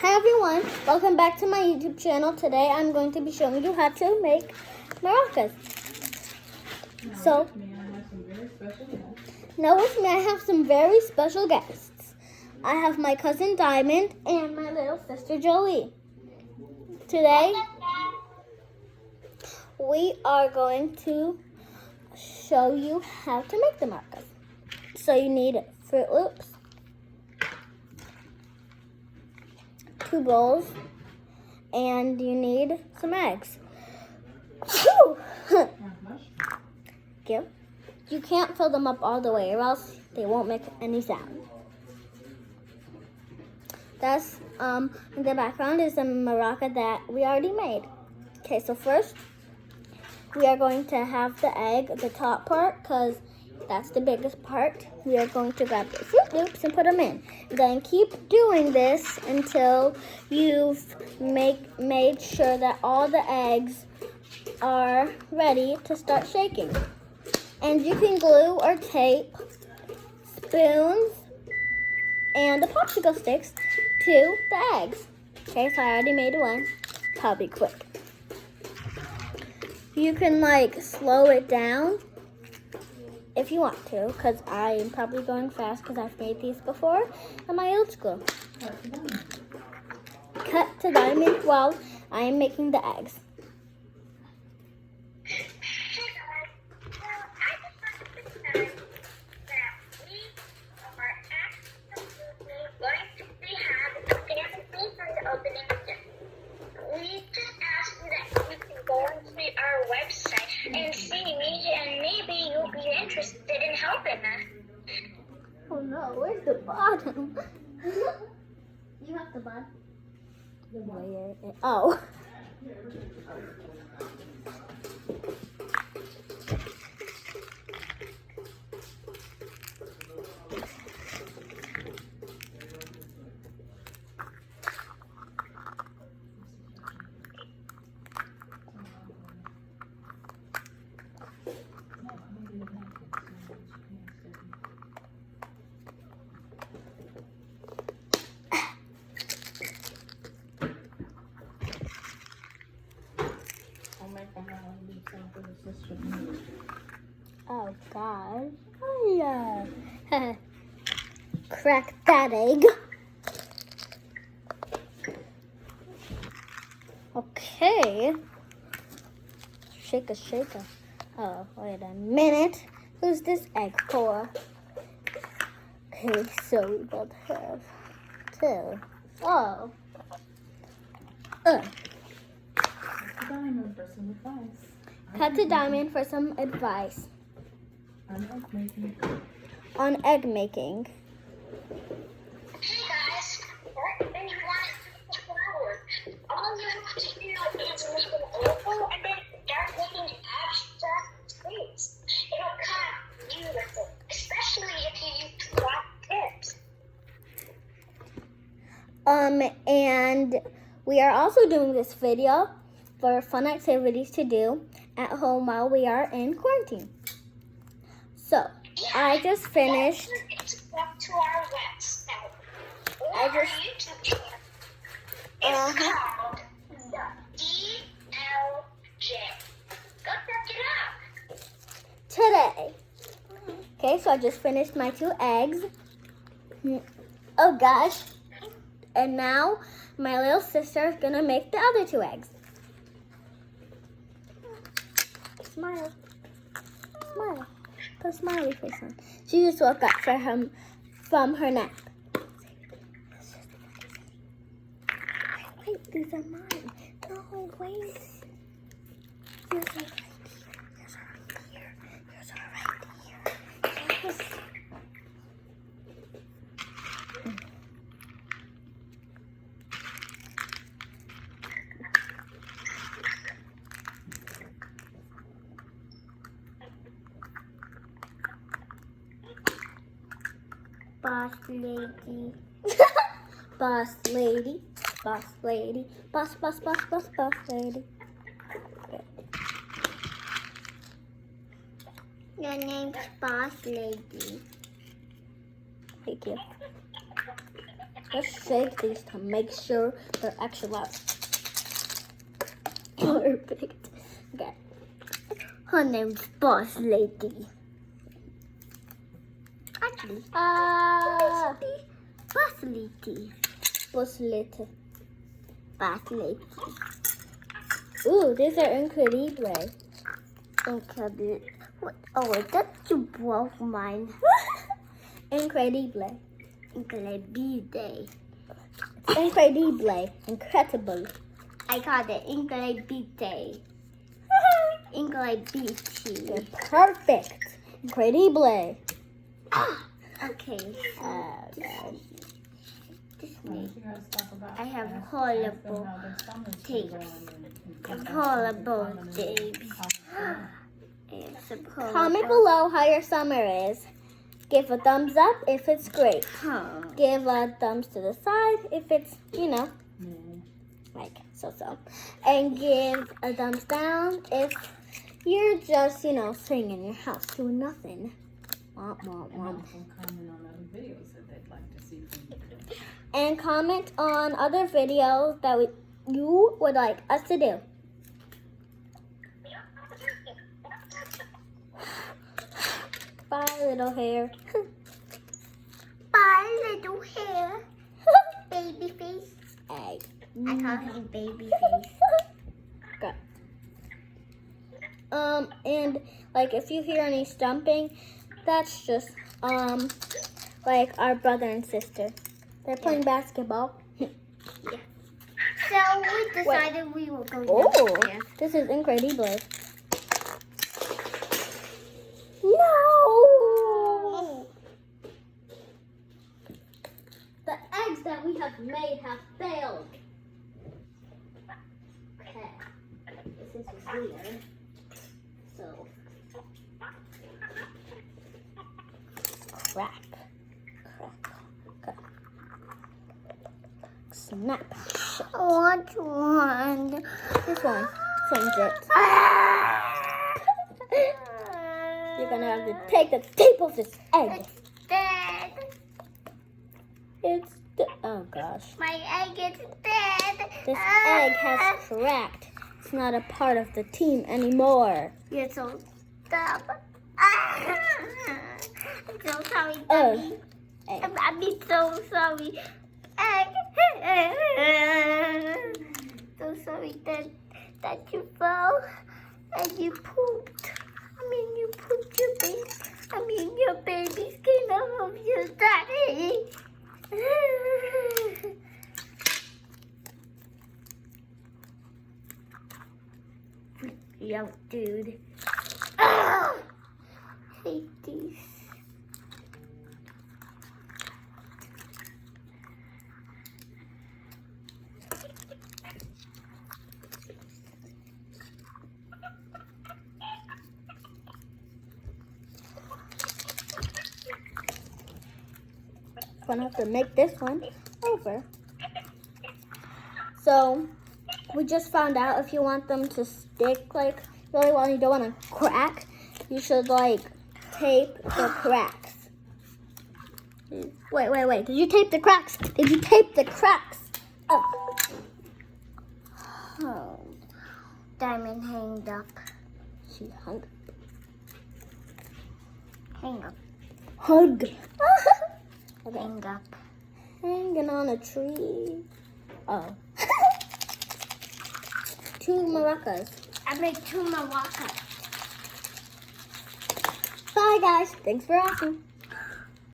Hi everyone, welcome back to my YouTube channel. Today I'm going to be showing you how to make maracas. So, now with me I have some very special guests. I have my cousin Diamond and my little sister Jolie. Today we are going to show you how to make the maracas. So you need Fruit Loops, 2 bowls, and you need some eggs. You can't fill them up all the way or else they won't make any sound. That's in the background is the maraca that we already made. Okay, so first we are going to have the egg, the top part, because that's the biggest part. We are going to grab the Fruit Loops and put them in. Then keep doing this until you've made sure that all the eggs are ready to start shaking. And you can glue or tape spoons and the popsicle sticks to the eggs. Okay, so I already made one. Probably quick. You can slow it down if you want to, because I am probably going fast because I've made these before in my old school. Cut to diamond while I am making the eggs. Our website and see me, and maybe you'll be interested in helping us. Oh no, where's the bottom? You have the bottom? Oh. Oh God. Oh yeah. Crack that egg. Okay. Shake a. Oh, wait a minute. Who's this egg for? Okay, so we both have 2. Oh. Diamond for some advice. Cut to Diamond for some advice on egg making. Hey guys, what do you want to flour? All you have to do is make an oval and then start making abstract shapes. It'll come out beautiful, especially if you use flat tips. And we are also doing this video for fun activities to do at home while we are in quarantine. So, I just finished. Subscribe to our website or I our just- YouTube channel. It's called the DLJ. Go check it out. Today. Okay, so I just finished my 2 eggs. Oh gosh. And now my little sister is gonna make the other 2 eggs. Smile. Smile. Put a smiley face on. She just woke up from her nap. Wait, these are mine. No, wait. Yours are right here. Yours are right here. Yes. Boss lady. Boss lady. Boss lady. Boss lady. Your name's Boss Lady. Thank you. Let's shake these to make sure they're actually perfect. Okay. Her name's Boss Lady. Actually, Boss Lady. Boss Lady. Boss Lady. Ooh, these are incredible. Incredible. Oh, that's you broke mine. Incredible. Incredible. Incredible. Incredible. I called it incredible. Incredible. You're perfect. Incredible. Okay. This way. I have horrible tapes. Horrible tapes. Comment below how your summer is. Give a thumbs up if it's great. Give a thumbs to the side if it's, like so. And give a thumbs down if you're just, sitting in your house doing nothing. And also comment on other videos that they'd like to see from you. And comment on other videos that you would like us to do. Bye, little hair. Bye, little hair. Baby face. Egg. I call him baby face. Okay. And like if you hear any stomping, that's just like our brother and sister. They're playing basketball. So we decided we were going downstairs. This is incredible. No! The eggs that we have made have failed. Okay. This is weird. So. Crack. Snap. I want one. This one. Change it. You're gonna have to take the tape off this egg. It's dead. It's oh gosh. My egg is dead. This egg has cracked. It's not a part of the team anymore. You're so dumb. I'm so sorry, Daddy. I'm so sorry. Egg. So sorry that you fell and you pooped. You pooped your baby. Your baby skin off of your daddy. Yo, dude. Hate these. Gonna have to make this one over. So we just found out if you want them to stick like really well and you don't want to crack, you should like tape the cracks. Wait. Did you tape the cracks? Did you tape the cracks? Oh. Diamond hanged up. She hung. Hang up. Hug. Okay. Hang up. Hanging on a tree. Oh. 2 maracas. I made 2 maracas. Bye guys. Thanks for watching.